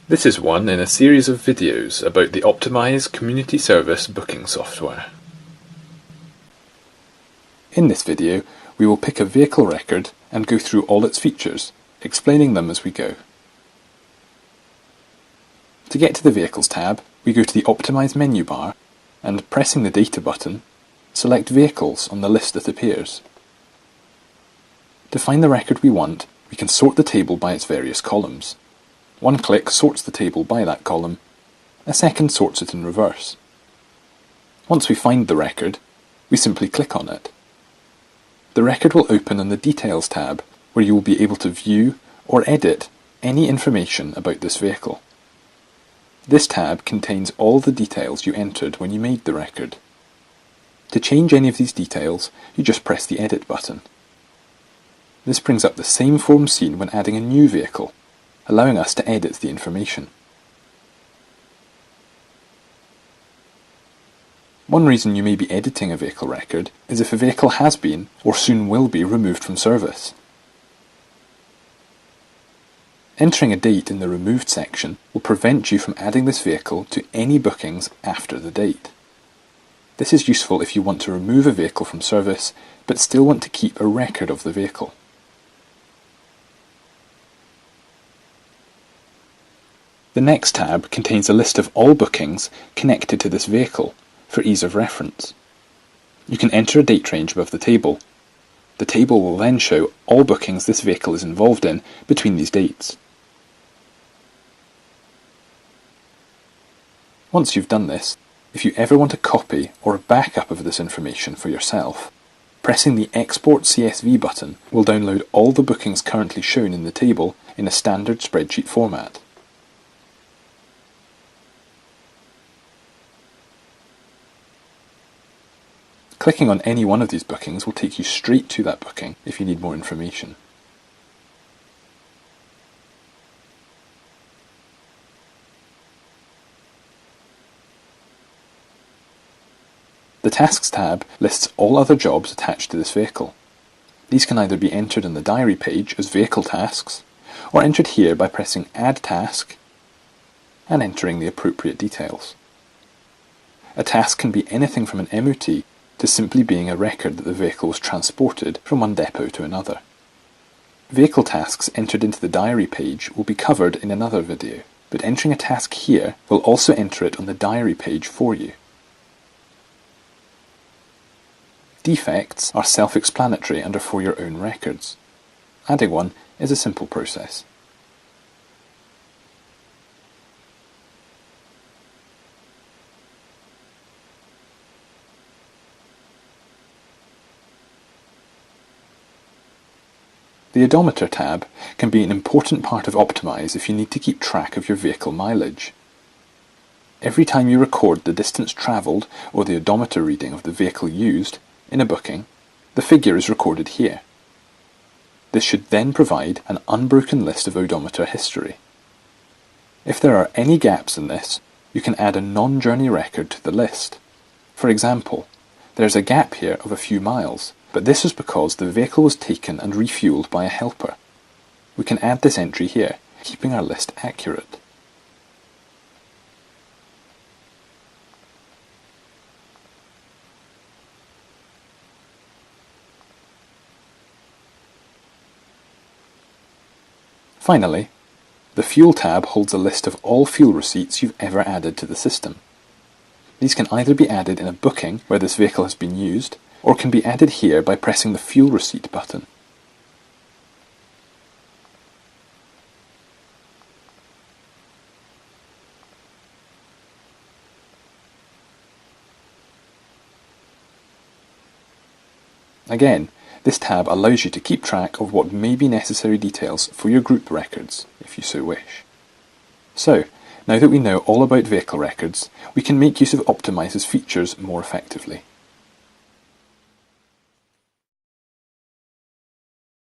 This is one in a series of videos about the Optimize community service booking software. In this video, we will pick a vehicle record and go through all its features, explaining them as we go. To get to the Vehicles tab, we go to the Optimize menu bar and, pressing the Data button, select Vehicles on the list that appears. To find the record we want, we can sort the table by its various columns. One click sorts the table by that column, a second sorts it in reverse. Once we find the record, we simply click on it. The record will open in the Details tab, where you will be able to view or edit any information about this vehicle. This tab contains all the details you entered when you made the record. To change any of these details, you just press the Edit button. This brings up the same form seen when adding a new vehicle, allowing us to edit the information. One reason you may be editing a vehicle record is if a vehicle has been, or soon will be, removed from service. Entering a date in the Removed section will prevent you from adding this vehicle to any bookings after the date. This is useful if you want to remove a vehicle from service, but still want to keep a record of the vehicle. The next tab contains a list of all bookings connected to this vehicle, for ease of reference. You can enter a date range above the table. The table will then show all bookings this vehicle is involved in between these dates. Once you've done this, if you ever want a copy or a backup of this information for yourself, pressing the Export CSV button will download all the bookings currently shown in the table in a standard spreadsheet format. Clicking on any one of these bookings will take you straight to that booking if you need more information. The Tasks tab lists all other jobs attached to this vehicle. These can either be entered in the diary page as vehicle tasks, or entered here by pressing Add Task and entering the appropriate details. A task can be anything from an MOT to simply being a record that the vehicle was transported from one depot to another. Vehicle tasks entered into the diary page will be covered in another video, but entering a task here will also enter it on the diary page for you. Defects are self-explanatory and are for your own records. Adding one is a simple process. The odometer tab can be an important part of Optimize if you need to keep track of your vehicle mileage. Every time you record the distance travelled or the odometer reading of the vehicle used in a booking, the figure is recorded here. This should then provide an unbroken list of odometer history. If there are any gaps in this, you can add a non-journey record to the list. For example, there's a gap here of a few miles, but this is because the vehicle was taken and refueled by a helper. We can add this entry here, keeping our list accurate. Finally, the Fuel tab holds a list of all fuel receipts you've ever added to the system. These can either be added in a booking where this vehicle has been used, or can be added here by pressing the Fuel Receipt button. Again, this tab allows you to keep track of what may be necessary details for your group records, if you so wish. So, now that we know all about vehicle records, we can make use of Optimize's features more effectively.